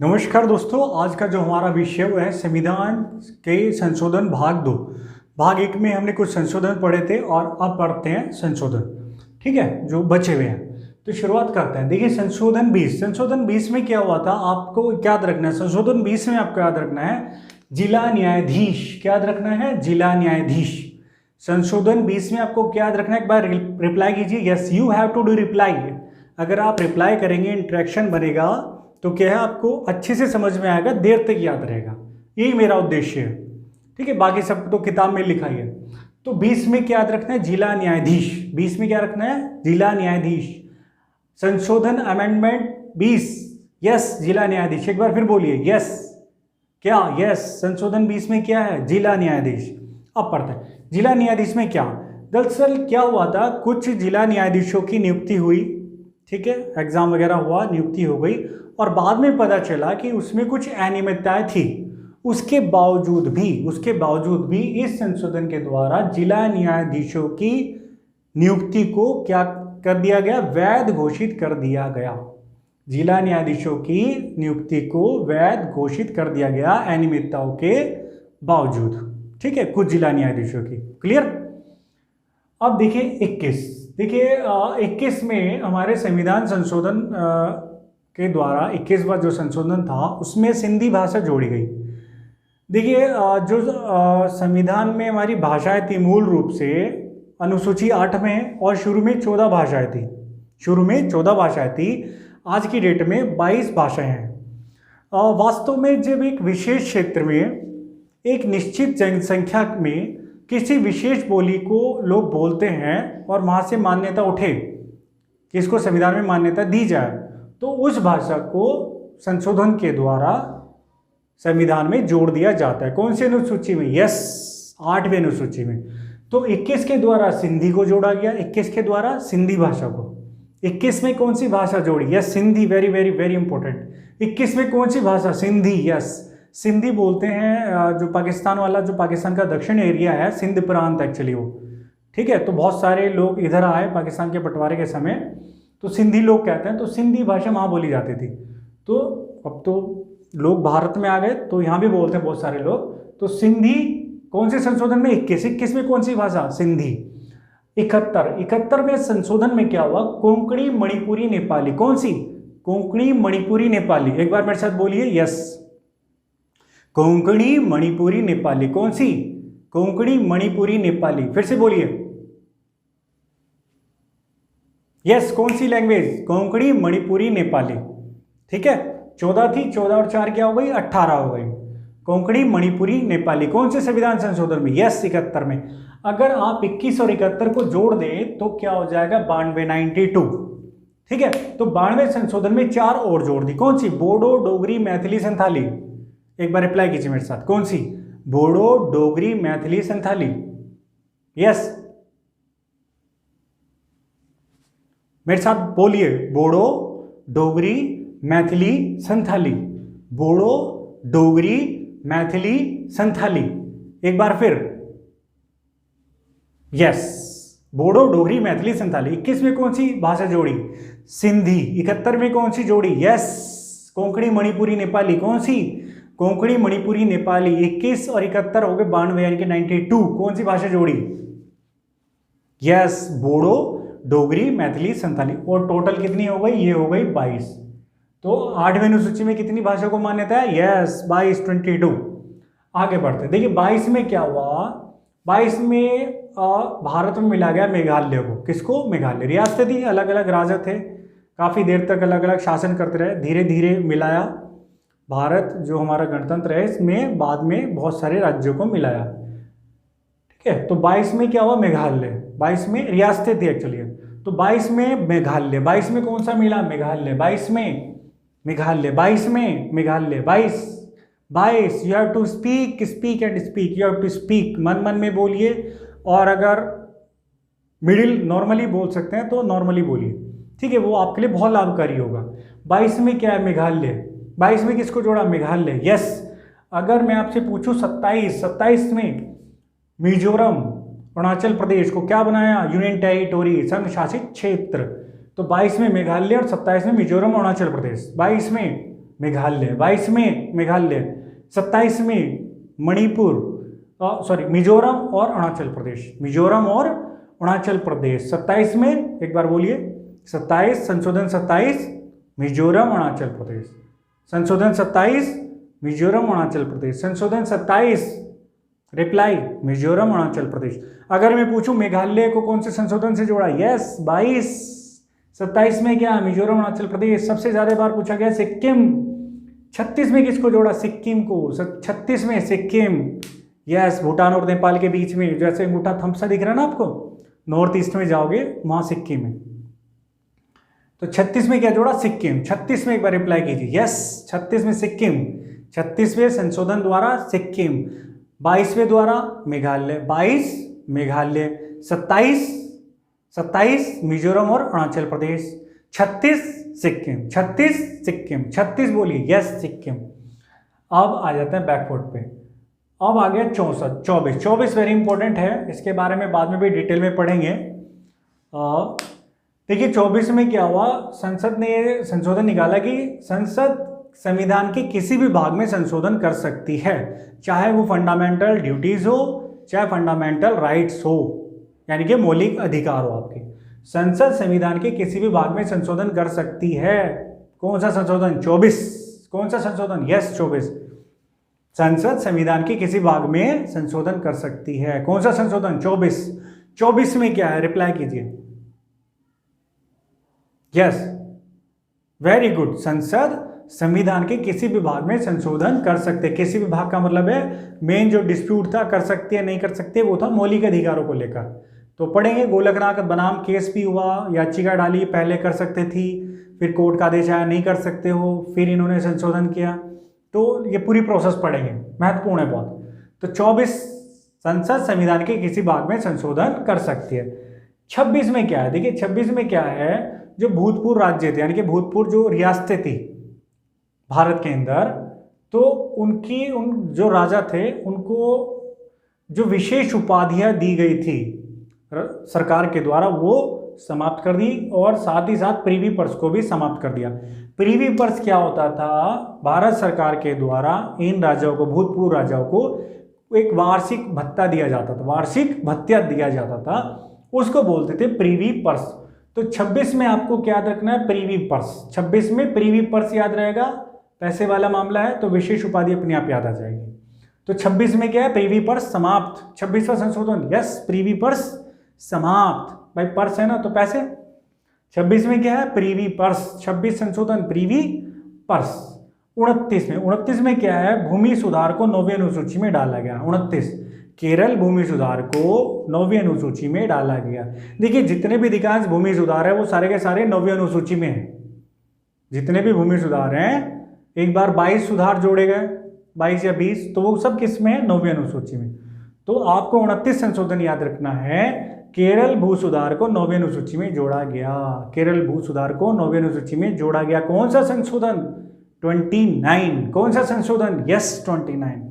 नमस्कार दोस्तों, आज का जो हमारा विषय वो है संविधान के संशोधन भाग 2। भाग 1 में हमने कुछ संशोधन पढ़े थे और अब पढ़ते हैं संशोधन। ठीक है, जो बचे हुए हैं। तो शुरुआत करते हैं। देखिए, संशोधन 20 में क्या हुआ था, आपको याद रखना है। संशोधन 20 में आपको याद रखना है जिला न्यायाधीश। क्या याद रखना है? जिला न्यायाधीश। संशोधन 20 में आपको क्या याद रखना है? एक बार रिप्लाई कीजिए। Yes, you have to do reply. अगर आप रिप्लाई करेंगे, इंटरेक्शन बनेगा तो क्या है, आपको अच्छे से समझ में आएगा, देर तक याद रहेगा। यही मेरा उद्देश्य है। ठीक है, बाकी सब तो किताब में लिखा ही है। तो 20 में क्या याद रखना है? जिला न्यायाधीश। 20 में क्या रखना है? जिला न्यायाधीश। संशोधन अमेंडमेंट 20। यस, जिला न्यायाधीश। एक बार फिर बोलिए यस। क्या? यस, संशोधन 20 में क्या है? जिला न्यायाधीश। अब पढ़ते हैं जिला न्यायाधीश में क्या। दरअसल क्या हुआ था, कुछ जिला न्यायाधीशों की नियुक्ति हुई। ठीक है, एग्जाम वगैरह हुआ, नियुक्ति हो गई और बाद में पता चला कि उसमें कुछ अनियमितताएं थी। उसके बावजूद भी इस संशोधन के द्वारा जिला न्यायाधीशों की नियुक्ति को क्या कर दिया गया? वैध घोषित कर दिया गया। जिला न्यायाधीशों की नियुक्ति को वैध घोषित कर दिया गया अनियमितताओं के बावजूद। ठीक है, कुछ जिला न्यायाधीशों की। क्लियर? अब देखिए 21 में हमारे संविधान संशोधन के द्वारा 21वां जो संशोधन था उसमें सिंधी भाषा जोड़ी गई। देखिए, जो संविधान में हमारी भाषाएं थी मूल रूप से अनुसूची 8 में, और शुरू में 14 भाषाएं थी। आज की डेट में 22 भाषाएं हैं। वास्तव में जब एक विशेष क्षेत्र में एक निश्चित जनसंख्या में किसी विशेष बोली को लोग बोलते हैं और वहाँ से मान्यता उठे कि इसको संविधान में मान्यता दी जाए, तो उस भाषा को संशोधन के द्वारा संविधान में जोड़ दिया जाता है। कौन सी अनुसूची में? यस, 8वीं अनुसूची में। तो 21 के द्वारा सिंधी को जोड़ा गया। 21 के द्वारा सिंधी भाषा को। 21 में कौन सी भाषा जोड़ी? Yes, Sindhi. Very very very important. 21 में कौन सी भाषा? सिंधी। यस, सिंधी बोलते हैं जो पाकिस्तान का दक्षिण एरिया है, सिंध प्रांत एक्चुअली वो। ठीक है, तो बहुत सारे लोग इधर आए पाकिस्तान के बंटवारे के समय, तो सिंधी लोग कहते हैं, तो सिंधी भाषा वहाँ बोली जाती थी। तो अब तो लोग भारत में आ गए तो यहाँ भी बोलते हैं बहुत सारे लोग। तो सिंधी कौन से संशोधन में? 21 में कौन सी भाषा? सिंधी। 71 में संशोधन में क्या हुआ? कोंकणी मणिपुरी नेपाली। कौन सी? कोंकणी मणिपुरी नेपाली। एक बार मेरे साथ बोलिए यस, कोंकणी मणिपुरी नेपाली। कौन सी? कोंकणी मणिपुरी नेपाली। फिर से बोलिए यस, कौन सी लैंग्वेज? कोंकणी मणिपुरी नेपाली। ठीक है, 14 थी, 14 और 4 क्या हो गई? 18 हो गई। कोंकणी मणिपुरी नेपाली। कौन से संविधान संशोधन में? यस, 71 में। अगर आप 21 और 71 को जोड़ दें तो क्या हो जाएगा? 92, 92। ठीक है, तो 92 संशोधन में 4 और जोड़ दी। कौन सी? बोडो, डोगरी, मैथिली, संथाली। एक बार रिप्लाई कीजिए मेरे साथ। कौन सी? बोडो, डोगरी, मैथिली, संथाली। यस, मेरे साथ बोलिए। बोडो, डोगरी, मैथिली, संथाली। बोडो, डोगरी, मैथिली, संथाली। एक बार फिर। यस, बोडो, डोगरी, मैथिली, संथाली। 21 में कौन सी भाषा जोड़ी? सिंधी। 71 में कौन सी जोड़ी? यस, कोंकणी मणिपुरी नेपाली। कौन सी? कोंकणी मणिपुरी नेपाली। 21 और 71 हो गए 92 यानी कि 92। कौन सी भाषा जोड़ी? यस, बोडो, डोगरी, मैथिली, संथाली। और टोटल कितनी हो गई? ये हो गई 22। तो 8वीं अनुसूची में कितनी भाषा को मान्यता है? यस, 22, 22। आगे बढ़ते। देखिए 22 में क्या हुआ? 22 में भारत में मिला गया मेघालय को। किसको? मेघालय। रियासतें थी, अलग अलग राजा थे, काफ़ी देर तक अलग अलग शासन करते रहे, धीरे धीरे मिलाया। भारत जो हमारा गणतंत्र है इसमें बाद में बहुत सारे राज्यों को मिलाया। ठीक है, तो 22 में क्या हुआ? मेघालय। 22 में रियासतें थी एक्चुअली। तो 22 में मेघालय। 22 में कौन सा मिला? मेघालय। 22 में मेघालय। 22 में Meghalaya. 22 you have to speak and speak. You have to speak, मन मन में बोलिए, और अगर मिडिल नॉर्मली बोल सकते हैं तो नॉर्मली बोलिए। ठीक है, वो आपके लिए बहुत लाभकारी होगा। 22 में क्या है? मेघालय। 22 में किसको जोड़ा? मेघालय। यस, अगर मैं आपसे पूछूं 27 में मिजोरम, अरुणाचल प्रदेश को क्या बनाया? यूनियन टेरिटोरी, संघ शासित क्षेत्र। तो 22 में मेघालय और 27 में मिजोरम, अरुणाचल प्रदेश। 22 में मेघालय, 22 में मेघालय, 27 में मणिपुर, मिजोरम और अरुणाचल प्रदेश, मिजोरम और अरुणाचल प्रदेश। 27 में, एक बार बोलिए, 27, संशोधन 27 मिजोरम अरुणाचल प्रदेश, संशोधन 27 मिजोरम अरुणाचल प्रदेश, संशोधन 27 रिप्लाई मिजोरम अरुणाचल प्रदेश। अगर मैं पूछूं मेघालय को कौन से संशोधन से जोड़ा, यस 22, 27 में क्या, मिजोरम अरुणाचल प्रदेश। सबसे ज्यादा बार पूछा गया सिक्किम, 36 में किसको जोड़ा, सिक्किम को, 36 में सिक्किम, यस, भूटान और नेपाल के बीच में, जैसे अंगूठा थम्स सा दिख रहा है ना आपको, नॉर्थ ईस्ट में जाओगे वहां सिक्किम है। तो 36 में क्या जोड़ा, सिक्किम। 36 में एक बार रिप्लाई कीजिए, यस 36 में सिक्किम, 36वें संशोधन द्वारा सिक्किम, 22वें द्वारा मेघालय, 22 मेघालय, 27 मिजोरम और अरुणाचल प्रदेश, 36 सिक्किम, 36 सिक्किम, 36 बोलिए, यस सिक्किम। अब आ जाते हैं बैकवर्ड पे। अब आ गया 64, 24 वेरी इंपॉर्टेंट है, इसके बारे में बाद में भी डिटेल में पढ़ेंगे। देखिए 24 में क्या हुआ, संसद ने संशोधन निकाला कि संसद संविधान के किसी भी भाग में संशोधन कर सकती है, चाहे वो फंडामेंटल ड्यूटीज हो, चाहे फंडामेंटल राइट्स हो, यानी कि मौलिक अधिकार हो आपके। संसद संविधान के किसी भी भाग में संशोधन कर सकती है। कौन सा संशोधन, 24, कौन सा संशोधन, यस 24, संसद संविधान के किसी भाग में संशोधन कर सकती है। कौन सा संशोधन, 24। 24 में क्या है, रिप्लाई कीजिए, यस वेरी गुड, संसद संविधान के किसी भी भाग में संशोधन कर सकते। किसी भी भाग का मतलब है मेन जो डिस्प्यूट था, कर सकते हैं नहीं कर सकते, वो था मौलिक अधिकारों को लेकर। तो पढ़ेंगे, गोलकनाथ बनाम केस भी हुआ, याचिका डाली, पहले कर सकते थी, फिर कोर्ट का आदेश आया नहीं कर सकते हो, फिर इन्होंने संशोधन किया। तो ये पूरी प्रोसेस पढ़ेंगे, महत्वपूर्ण है बहुत। तो 24 संसद संविधान के किसी भाग में संशोधन कर सकती है। 26 में क्या है, देखिए 26 में क्या है, जो भूतपूर्व राज्य थे, यानी कि भूतपूर्व जो रियासतें थी भारत के अंदर, तो उन जो राजा थे उनको जो विशेष उपाधियां दी गई थी सरकार के द्वारा, वो समाप्त कर दी, और साथ ही साथ प्रीवी पर्स को भी समाप्त कर दिया। प्रीवी पर्स क्या होता था, भारत सरकार के द्वारा इन राजाओं को, भूतपूर्व राजाओं को एक वार्षिक भत्ता दिया जाता था, वार्षिक भत्ता दिया जाता था, उसको बोलते थे प्रीवी पर्स। तो 26 में आपको क्या याद रखना है, प्रीवी पर्स। 26 में प्रीवी पर्स याद रहेगा, पैसे वाला मामला है तो विशेष उपाधि अपने आप याद आ जाएगी। तो 26 में क्या है, प्रीवी पर्स समाप्त, 26वां संशोधन, यस प्रीवी पर्स समाप्त, भाई पर्स है ना तो पैसे। 26 में क्या है, प्रीवी पर्स, 26 संशोधन प्रीवी पर्स। 29 में क्या है, भूमि सुधार को 9वीं अनुसूची में डाला गया। 29 केरल भूमि सुधार को 9वीं अनुसूची में डाला गया। देखिए जितने भी अधिकांश भूमि सुधार है वो सारे के सारे 9वीं अनुसूची में हैं। जितने भी भूमि सुधार हैं, एक बार 22 सुधार जोड़े गए, 22 या 20, तो वो सब किस में है, 9वीं अनुसूची में। तो आपको 29 संशोधन याद रखना है, केरल भू सुधार को 9वीं अनुसूची में जोड़ा गया। केरल भू सुधार को 9वीं अनुसूची में जोड़ा गया। कौन सा संशोधन, 29। कौन सा संशोधन, यस 29।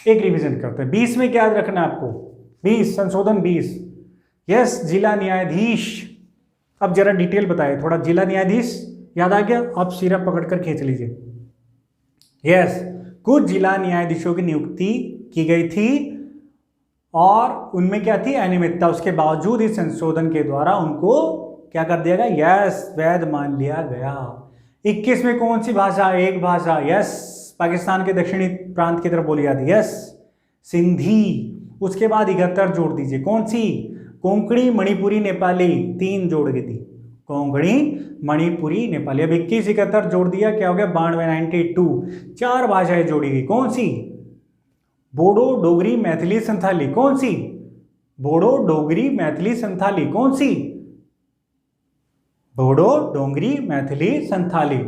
एक रिवीजन करते हैं। 20 में क्या याद रखना है आपको, 20 संशोधन 20, यस जिला न्यायाधीश। अब जरा डिटेल बताइए थोड़ा, जिला न्यायाधीश याद आ गया, आप सिरप पकड़कर खींच लीजिए। यस कुछ जिला न्यायाधीशों की नियुक्ति की गई थी और उनमें क्या थी, अनियमितता। उसके बावजूद इस संशोधन के द्वारा उनको क्या कर दिया गया, यस वैध मान लिया गया। 21 में कौन सी भाषा, एक भाषा, यस पाकिस्तान के दक्षिणी प्रांत की तरफ बोली जाती है, यस सिंधी। उसके बाद 71 जोड़ दीजिए, कौन सी, कोंकणी मणिपुरी नेपाली, 3 जोड़ गई थी, कोंकणी मणिपुरी नेपाली। अब 21 71 जोड़ दिया, क्या हो गया, 92 92। 4 भाषाएं जोड़ी गई, कौन सी, बोडो डोगरी मैथिली संथाली, कौन सी, बोडो डोगरी मैथिली संथाली, कौन सी, बोडो डोगरी मैथिली संथाली।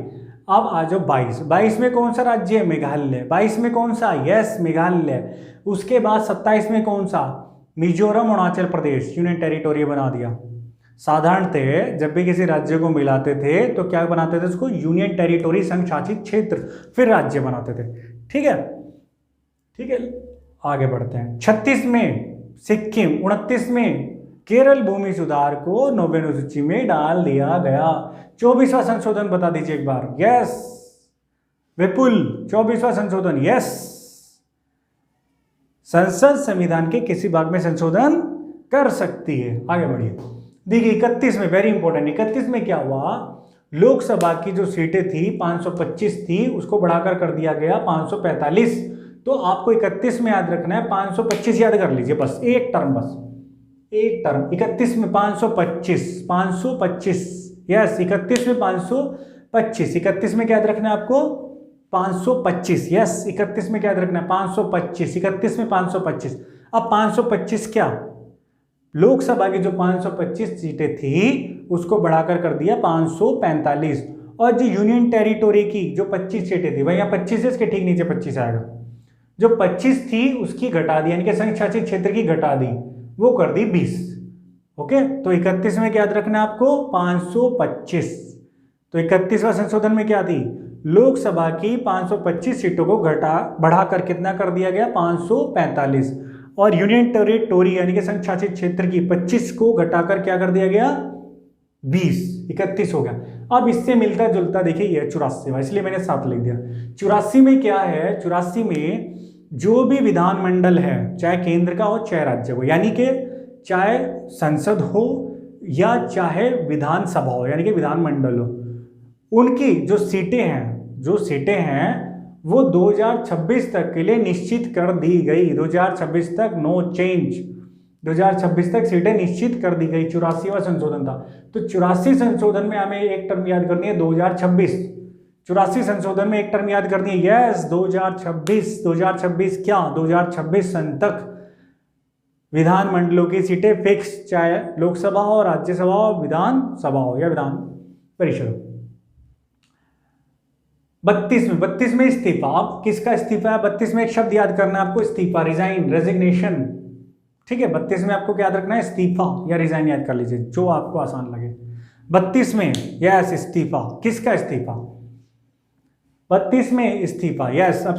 अब आ जाओ 22 में कौन सा राज्य है, मेघालय। 22 में कौन सा, यस मेघालय। उसके बाद 27 में कौन सा, मिजोरम अरुणाचल प्रदेश, यूनियन टेरिटोरी बना दिया। साधारणतः जब भी किसी राज्य को मिलाते थे तो क्या बनाते थे, उसको यूनियन टेरिटोरी, संघ शासित क्षेत्र, फिर राज्य बनाते थे। ठीक है, ठीक है, आगे बढ़ते हैं। 36 में सिक्किम, 29 में केरल भूमि सुधार को 9वीं अनुसूची में डाल दिया गया। 24वां संशोधन बता दीजिए एक बार, यस विपुल 24वां संशोधन, यस, संसद संविधान के किसी भाग में संशोधन कर सकती है। आगे बढ़िए, देखिए 31 में, वेरी इंपॉर्टेंट, 31 में क्या हुआ, लोकसभा की जो सीटें थी 525 थी, उसको बढ़ाकर कर दिया गया 545। तो आपको 31 में याद रखना है, 525 याद कर लीजिए, बस एक टर्म, बस एक टर्म। 31 में 525, यस, 31 में 525, 31 में क्या याद रखना है आपको, 525, यस, 31 में क्या याद रखना है, 525, 31 में 525। अब 525 क्या, लोकसभा की जो 525 सीटें थी उसको बढ़ाकर कर दिया 545, और जो यूनियन टेरिटोरी की जो 25 सीटें थी, भाई यहाँ 25 है, इसके ठीक नीचे 25 आएगा, जो 25 थी उसकी घटा दी, यानी कि संघ शासित क्षेत्र की घटा दी, वो कर दी 20। ओके, तो 31 में क्या याद रखना है आपको, 525। तो 31वां संशोधन में क्या थी, लोकसभा की 525 सीटों को बढ़ाकर कितना कर दिया गया, 545, और यूनियन टेरिटोरी यानी कि संघ शासित क्षेत्र की 25 को घटाकर क्या कर दिया गया, 20, 31 हो गया। अब इससे मिलता जुलता देखिए ये 84वां, इसलिए मैंने 7 लिख दिया। 84 में क्या है, 84 में जो भी विधानमंडल है, चाहे केंद्र का हो चाहे राज्य हो, यानी कि चाहे संसद हो या चाहे विधानसभा हो, यानी कि विधानमंडल हो, उनकी जो सीटें हैं वो 2026 तक के लिए निश्चित कर दी गई। 2026 तक नो चेंज, 2026 तक सीटें निश्चित कर दी गई। 84वां संशोधन था। तो 84 संशोधन में हमें एक टर्म याद करनी है 2026। 84 संशोधन में एक टर्म याद करनी है, यस, 2026। 2026 क्या, 2026 सन तक विधानमंडलों की सीटें फिक्स, चाहे लोकसभा हो, राज्यसभा हो, विधानसभा हो या विधान परिषद हो। 32 में इस्तीफा। अब किसका इस्तीफा है, 32 में एक शब्द याद करना है आपको, इस्तीफा, रिजाइन, रेजिग्नेशन। ठीक है, 32 में आपको क्या याद रखना है, इस्तीफा या रिजाइन याद कर लीजिए, जो आपको आसान लगे। 32 में यस इस्तीफा, किसका इस्तीफा, 32 में इस्तीफा, यस। अब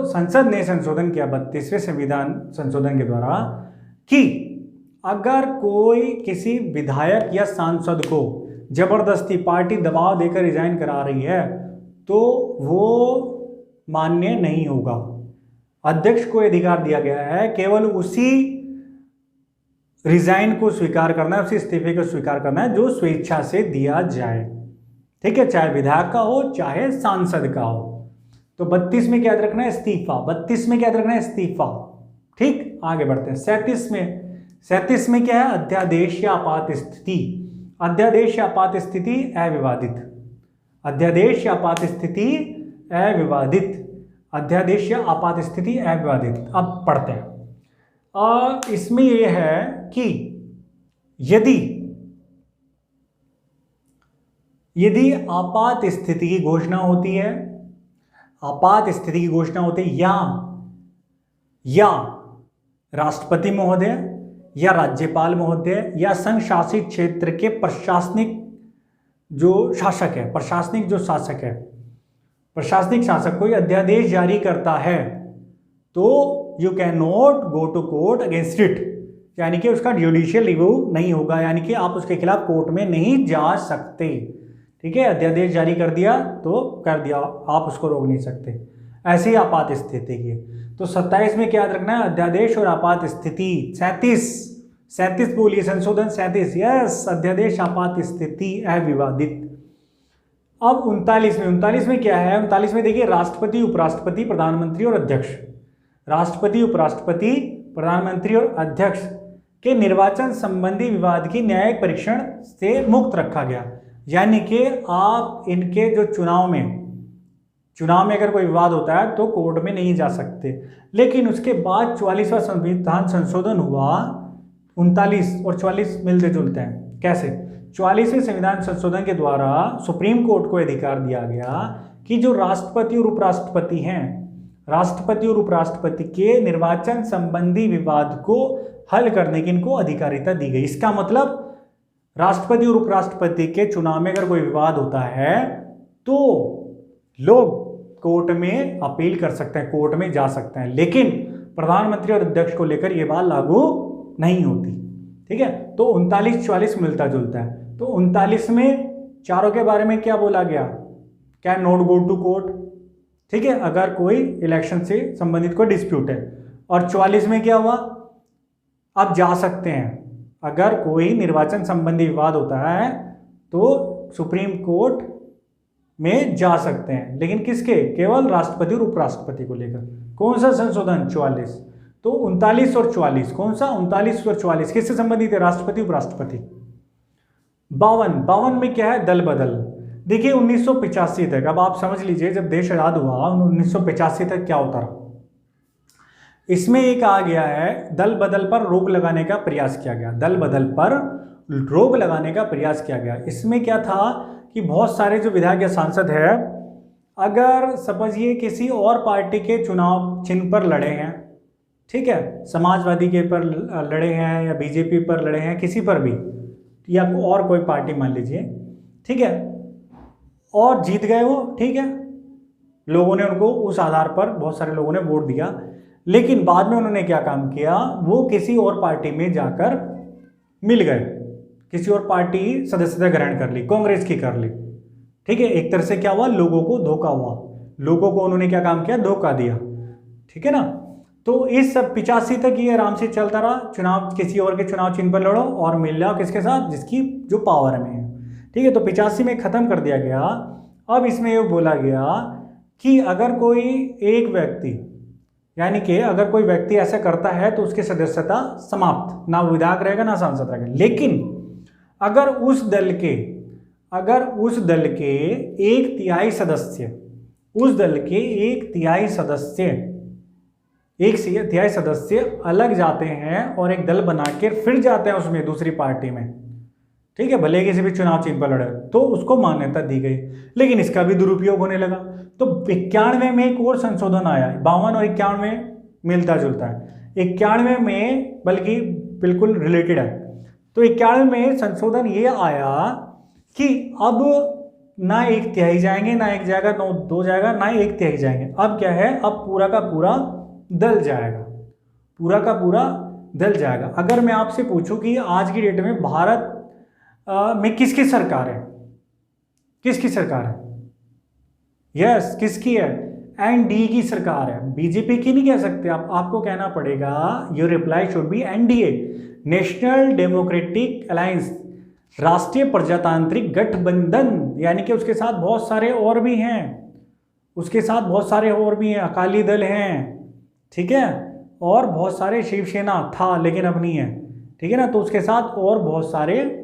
संसद ने संशोधन किया 32वें संविधान संशोधन के द्वारा कि अगर कोई किसी विधायक या सांसद को जबरदस्ती पार्टी दबाव देकर रिजाइन करा रही है तो वो मान्य नहीं होगा। अध्यक्ष को अधिकार दिया गया है केवल उसी रिजाइन को स्वीकार करना है, उसी इस्तीफे को स्वीकार करना है जो स्वेच्छा से दिया जाए। ठीक है, चाहे विधायक का हो चाहे सांसद का हो। तो 32 में क्या याद रखना है, इस्तीफा। 32 में क्या याद रखना है, इस्तीफा। ठीक, आगे बढ़ते हैं। 37 में क्या है, अध्यादेश या आपात स्थिति। अध्यादेश या आपात स्थिति अविवादित, अध्यादेश या आपात स्थिति अविवादित, अध्यादेश या आपात स्थिति अविवादित। अब पढ़ते हैं। इसमें यह है कि यदि आपात स्थिति की घोषणा होती है, आपात स्थिति की घोषणा होती है या राष्ट्रपति महोदय या राज्यपाल महोदय या संघ शासित क्षेत्र के प्रशासनिक जो शासक है, प्रशासनिक जो शासक है, प्रशासनिक शासक कोई अध्यादेश जारी करता है तो you can not go to court against it, यानी कि उसका जुडिशियल रिव्यू नहीं होगा, यानी कि आप उसके खिलाफ कोर्ट में नहीं जा सकते। ठीक है, अध्यादेश जारी कर दिया तो कर दिया, आप उसको रोक नहीं सकते। ऐसी आपात स्थिति की। तो 27 में क्या याद रखना है, अध्यादेश और आपात स्थिति। 37 बोलिए, संशोधन 37, यस, अध्यादेश आपात स्थिति अविवादित। अब 39 में क्या है, 39 में देखिए राष्ट्रपति, उपराष्ट्रपति, प्रधानमंत्री और अध्यक्ष। राष्ट्रपति, उपराष्ट्रपति, प्रधानमंत्री और अध्यक्ष के निर्वाचन संबंधी विवाद की न्यायिक परीक्षण से मुक्त रखा गया, यानी कि आप इनके जो चुनाव में अगर कोई विवाद होता है तो कोर्ट में नहीं जा सकते। लेकिन उसके बाद 44वां संविधान संशोधन हुआ, 39 और 44 मिलते जुलते हैं। कैसे, 44वें संविधान संशोधन के द्वारा सुप्रीम कोर्ट को अधिकार दिया गया कि जो राष्ट्रपति और उपराष्ट्रपति हैं, राष्ट्रपति और उपराष्ट्रपति के निर्वाचन संबंधी विवाद को हल करने की इनको अधिकारिता दी गई। इसका मतलब राष्ट्रपति और उपराष्ट्रपति के चुनाव में अगर कोई विवाद होता है तो लोग कोर्ट में अपील कर सकते हैं, कोर्ट में जा सकते हैं, लेकिन प्रधानमंत्री और अध्यक्ष को लेकर यह बात लागू नहीं होती। ठीक है, तो 39-44 मिलता जुलता है। तो 39 में चारों के बारे में क्या बोला गया, can not go to court, ठीक है, अगर कोई इलेक्शन से संबंधित कोई डिस्प्यूट है। और 44 में क्या हुआ, अब जा सकते हैं, अगर कोई निर्वाचन संबंधी विवाद होता है तो सुप्रीम कोर्ट में जा सकते हैं, लेकिन किसके, केवल राष्ट्रपति और उपराष्ट्रपति को लेकर। कौन सा संशोधन, 44। तो 39 और 44, कौन सा, 39 और 44 किससे संबंधित है, राष्ट्रपति उपराष्ट्रपति। 52 में क्या है, दल बदल। देखिए 1985 तक, अब आप समझ लीजिए जब देश आजाद हुआ 1985 तक क्या होता रहा। इसमें एक आ गया है, दल बदल पर रोक लगाने का प्रयास किया गया, दल बदल पर रोक लगाने का प्रयास किया गया। इसमें क्या था कि बहुत सारे जो विधायक या सांसद है, अगर समझिए किसी और पार्टी के चुनाव चिन्ह पर लड़े हैं, ठीक है, समाजवादी के पर लड़े हैं या बीजेपी पर लड़े हैं, किसी पर भी, या और कोई पार्टी मान लीजिए, ठीक है, और जीत गए वो, ठीक है, लोगों ने उनको उस आधार पर बहुत सारे लोगों ने वोट दिया, लेकिन बाद में उन्होंने क्या काम किया, वो किसी और पार्टी में जाकर मिल गए, किसी और पार्टी सदस्यता ग्रहण कर ली, कांग्रेस की कर ली, ठीक है। एक तरह से क्या हुआ, लोगों को धोखा हुआ, लोगों को उन्होंने क्या काम किया, धोखा दिया, ठीक है ना। तो इस सब 85 तक ये आराम से चलता रहा, चुनाव किसी और के चुनाव चिन्ह पर लड़ो और मिल जाओ किसके साथ, जिसकी जो पावर में है, ठीक है। तो 85 में खत्म कर दिया गया। अब इसमें ये बोला गया कि अगर कोई एक व्यक्ति, यानी कि अगर कोई व्यक्ति ऐसा करता है तो उसकी सदस्यता समाप्त, ना विधायक रहेगा ना सांसद रहेगा। लेकिन अगर उस दल के एक तिहाई सदस्य, उस दल के एक तिहाई सदस्य अलग जाते हैं और एक दल बना के फिर जाते हैं उसमें दूसरी पार्टी में, ठीक है, भले किसी भी चुनाव चिन्ह पर लड़े, तो उसको मान्यता दी गई। लेकिन इसका भी दुरुपयोग होने लगा, तो 91 में एक और संशोधन आया, 52 और 91 मिलता जुलता है, 91 में बल्कि बिल्कुल रिलेटेड है। तो 91 में संशोधन ये आया कि अब ना एक तिहाई जाएंगे, ना एक जाएगा, ना दो जाएगा, ना एक तिहाई जाएंगे। अब क्या है, अब पूरा का पूरा दल जाएगा, पूरा का पूरा दल जाएगा। अगर मैं आपसे पूछूं कि आज की डेट में भारत में किसकी सरकार है, किसकी सरकार है, यस किसकी है, एनडीए की सरकार है, बीजेपी की नहीं कह सकते आप, आपको कहना पड़ेगा, your reply should be NDA, national democratic alliance, राष्ट्रीय प्रजातांत्रिक गठबंधन, यानी कि उसके साथ बहुत सारे और भी हैं, उसके साथ बहुत सारे और भी हैं, अकाली दल हैं, ठीक है, और बहुत सारे शिवसेना था लेकिन अब नहीं है, ठीक है ना। तो उसके साथ और बहुत सारे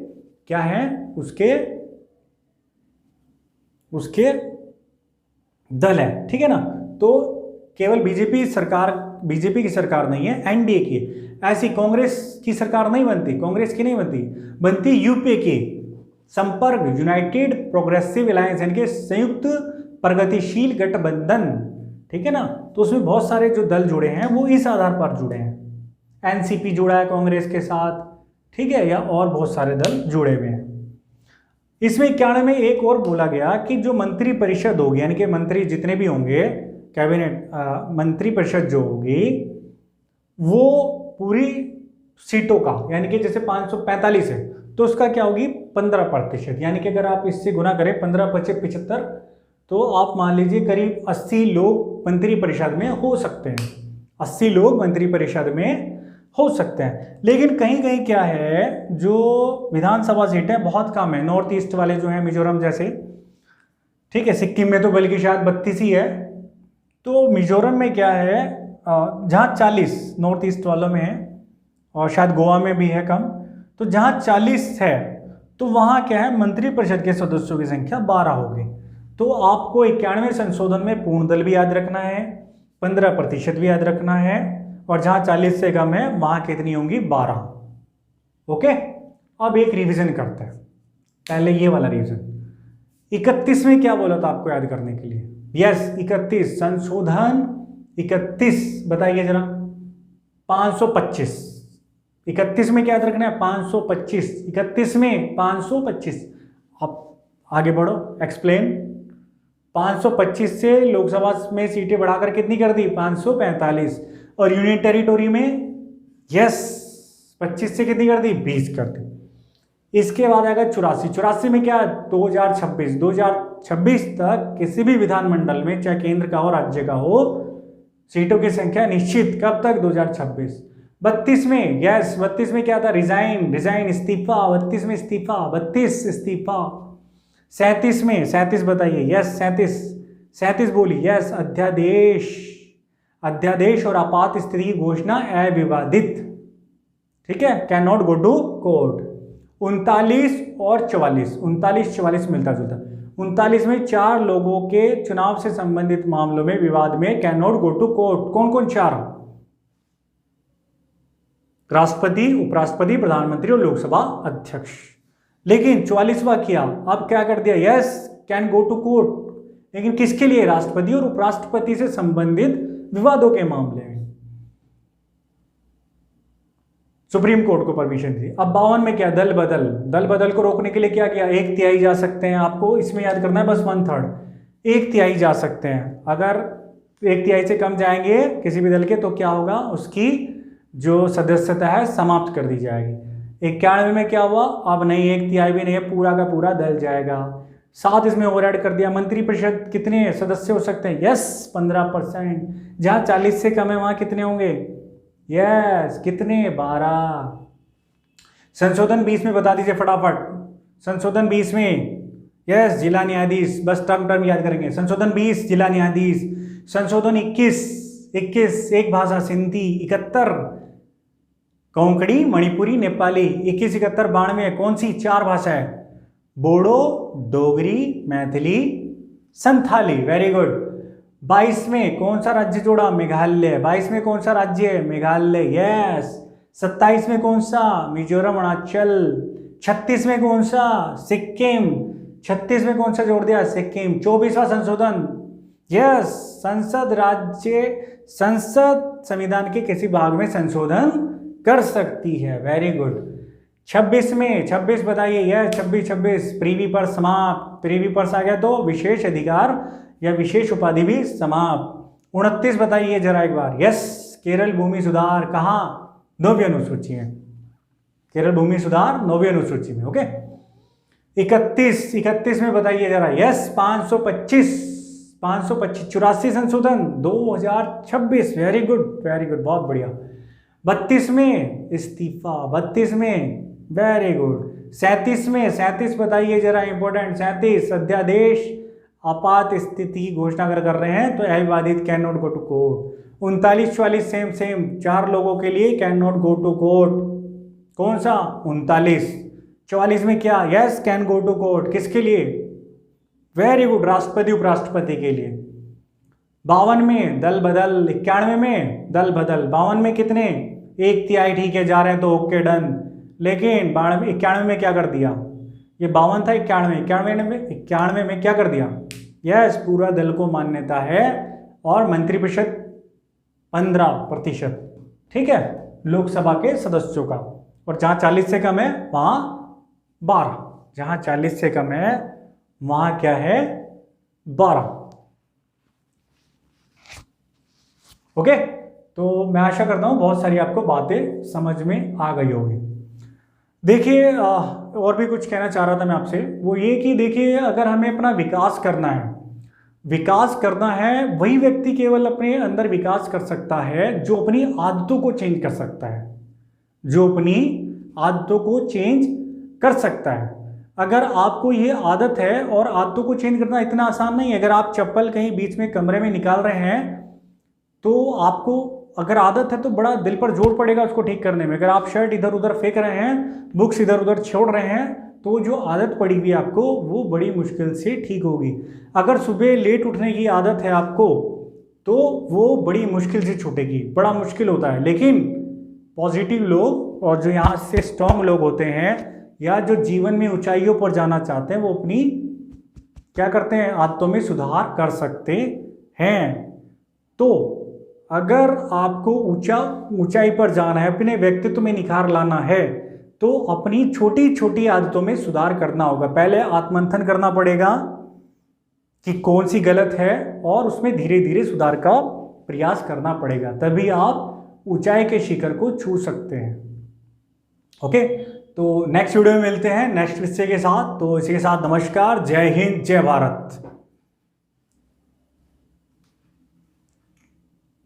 क्या हैं, उसके दल है, ठीक है ना। तो केवल बीजेपी की सरकार नहीं है, एनडीए की। ऐसी कांग्रेस की सरकार नहीं बनती, कांग्रेस की नहीं बनती यूपीए की संपर्क, यूनाइटेड प्रोग्रेसिव अलायंस, यानी कि संयुक्त प्रगतिशील गठबंधन, ठीक है ना। तो उसमें बहुत सारे जो दल जुड़े हैं वो इस आधार पर जुड़े हैं, एनसीपी जुड़ा है कांग्रेस के साथ, ठीक है, या और बहुत सारे दल जुड़े हुए हैं। इसमें 91 में एक और बोला गया कि जो मंत्री परिषद होगी, यानी कि मंत्री जितने भी होंगे, कैबिनेट मंत्री परिषद जो होगी, वो पूरी सीटों का, यानी कि जैसे 545 है तो उसका क्या होगी 15%, यानी कि अगर आप इससे गुना करें 15×75, तो आप मान लीजिए करीब 80 लोग मंत्री परिषद में हो सकते हैं, 80 लोग मंत्री परिषद में हो सकते हैं। लेकिन कहीं कहीं क्या है, जो विधानसभा सीटें बहुत कम है, नॉर्थ ईस्ट वाले जो हैं, मिजोरम जैसे, ठीक है, सिक्किम में तो बल्कि शायद 32 ही है। तो मिजोरम में क्या है, जहाँ 40 नॉर्थ ईस्ट वालों में है, और शायद गोवा में भी है कम, तो जहाँ 40 है तो वहाँ क्या है, मंत्री परिषद के सदस्यों की संख्या 12 होगी। तो आपको 91 संशोधन में पूर्ण दल भी याद रखना है, 15% भी याद रखना है, और जहाँ 40 से कम है वहाँ कितनी होंगी, 12। ओके, अब एक रिवीजन करते हैं, पहले ये वाला रिवीजन। 31 में क्या बोला था आपको याद करने के लिए, यस 31 संशोधन 31, बताइए जरा, 525। 31 में क्या याद रखना है, 525, 31 में 525। अब आगे बढ़ो, एक्सप्लेन। 525 से लोकसभा में सीटें बढ़ाकर कितनी कर दी, 545, और यूनियन टेरिटोरी में यस 25 से कितनी कर दी, 20 कर दी। इसके बाद आएगा 84। 84 में क्या, 2026 तक किसी भी विधानमंडल में, चाहे केंद्र का हो राज्य का हो, सीटों की संख्या निश्चित। कब तक, 2026। 32 में, यस 32 में क्या था, रिजाइन इस्तीफा। 32 में इस्तीफा, 32 इस्तीफा। 37 में, 37 बताइए, यस 37 बोली, यस अध्यादेश और आपात स्थिति की घोषणा अविवादित, ठीक है, can not go to court. 39 और 44, 39-44 मिलता जुलता। 39 में 4 लोगों के चुनाव से संबंधित मामलों में विवाद में can not go to court. कौन कौन 4, राष्ट्रपति, उपराष्ट्रपति, प्रधानमंत्री और लोकसभा अध्यक्ष। लेकिन 44वां किया, अब क्या कर दिया, yes can go to court, लेकिन किसके लिए, राष्ट्रपति और उपराष्ट्रपति से संबंधित विवादों के मामले में सुप्रीम कोर्ट को परमिशन दी। अब 52 में क्या, दल बदल को रोकने के लिए क्या किया, 1/3 जा सकते हैं। आपको इसमें याद करना है बस 1/3, 1/3 जा सकते हैं। अगर 1/3 से कम जाएंगे किसी भी दल के तो क्या होगा, उसकी जो सदस्यता है समाप्त कर दी जाएगी। 91 में क्या हुआ, अब नहीं 1/3 भी नहीं है, पूरा का पूरा दल जाएगा। 7 इसमें ओवरराइड कर दिया। मंत्रिपरिषद कितने सदस्य हो सकते हैं, यस 15%। जहाँ 40 से कम है वहाँ कितने होंगे, यस कितने, 12। संशोधन 20 में बता दीजिए फटाफट। संशोधन 20 में, यस जिला न्यायाधीश, बस टर्म याद करेंगे। संशोधन 20 जिला न्यायाधीश। संशोधन 21 एक भाषा सिंधी। 71 कोंकणी, मणिपुरी, नेपाली। 21, 71, 92 कौन सी 4 भाषाएं, बोडो, डोगरी, मैथिली, संथाली, वेरी गुड। 22 में कौन सा राज्य जोड़ा, मेघालय। 22 में कौन सा राज्य है, मेघालय, यस। 27 में कौन सा, मिजोरम, अरुणाचल। 36 में कौन सा, सिक्किम। 36 में कौन सा जोड़ दिया, सिक्किम। 24वां संशोधन, यस संसद संविधान के किसी भाग में संशोधन कर सकती है, वेरी गुड। 26 में, 26 बताइए, यस 26 प्रीवी पर समाप्त। प्रीवी पर आ गया तो विशेष अधिकार या विशेष उपाधि भी समाप्त। 29 बताइए जरा एक बार, यस केरल भूमि सुधार, कहाँ, 9वीं अनुसूची में, केरल भूमि सुधार 9वीं अनुसूची में, ओके। 31 में बताइए जरा, यस 525 84 संशोधन 2026, वेरी गुड, बहुत बढ़िया। 32 में इस्तीफा, 32 में, वेरी गुड। 37 बताइए जरा, इंपॉर्टेंट 37 अध्यादेश आपात स्थिति की घोषणा अगर कर रहे हैं तो अविवादित, can not go to court. 39-44 same 4 लोगों के लिए can not go to court. कौन सा, 39। 44 में क्या, yes can go to court, किसके लिए, वेरी गुड, राष्ट्रपति उपराष्ट्रपति के लिए। 52 में दल बदल। 91 में दल बदल। 52 में कितने, 1/3, ठीक है जा रहे हैं तो ओके डन। लेकिन 91 में क्या कर दिया, ये 52 था, 91 में क्या कर दिया, यस पूरा दल को मान्यता है और मंत्रिपरिषद 15%, ठीक है, लोकसभा के सदस्यों का। और जहां 40 से कम है वहां 12, जहां 40 से कम है वहां क्या है, 12। ओके, तो मैं आशा करता हूं बहुत सारी आपको बातें समझ में आ गई होगी। देखिए और भी कुछ कहना चाह रहा था मैं आपसे, वो ये कि देखिए अगर हमें अपना विकास करना है वही व्यक्ति केवल अपने अंदर विकास कर सकता है जो अपनी आदतों को चेंज कर सकता है, कर सकता है। अगर आपको ये आदत है, और आदतों को चेंज करना इतना आसान नहीं है। अगर आप चप्पल कहीं बीच में कमरे में निकाल रहे हैं तो आपको अगर आदत है तो बड़ा दिल पर जोर पड़ेगा उसको ठीक करने में। अगर आप शर्ट इधर उधर फेंक रहे हैं, बुक्स इधर उधर छोड़ रहे हैं, तो जो आदत पड़ी हुई आपको वो बड़ी मुश्किल से ठीक होगी। अगर सुबह लेट उठने की आदत है आपको तो वो बड़ी मुश्किल से छूटेगी, बड़ा मुश्किल होता है। लेकिन पॉजिटिव लोग और जो यहाँ से स्ट्रांग लोग होते हैं या जो जीवन में ऊंचाइयों पर जाना चाहते हैं वो अपनी क्या करते हैं, आदतों में सुधार कर सकते हैं। तो अगर आपको ऊंचाई पर जाना है, अपने व्यक्तित्व में निखार लाना है, तो अपनी छोटी छोटी आदतों में सुधार करना होगा। पहले आत्ममंथन करना पड़ेगा कि कौन सी गलत है और उसमें धीरे धीरे सुधार का प्रयास करना पड़ेगा, तभी आप ऊंचाई के शिखर को छू सकते हैं। ओके, तो नेक्स्ट वीडियो में मिलते हैं नेक्स्ट विषय के साथ। तो इसी के साथ नमस्कार, जय हिंद, जय भारत।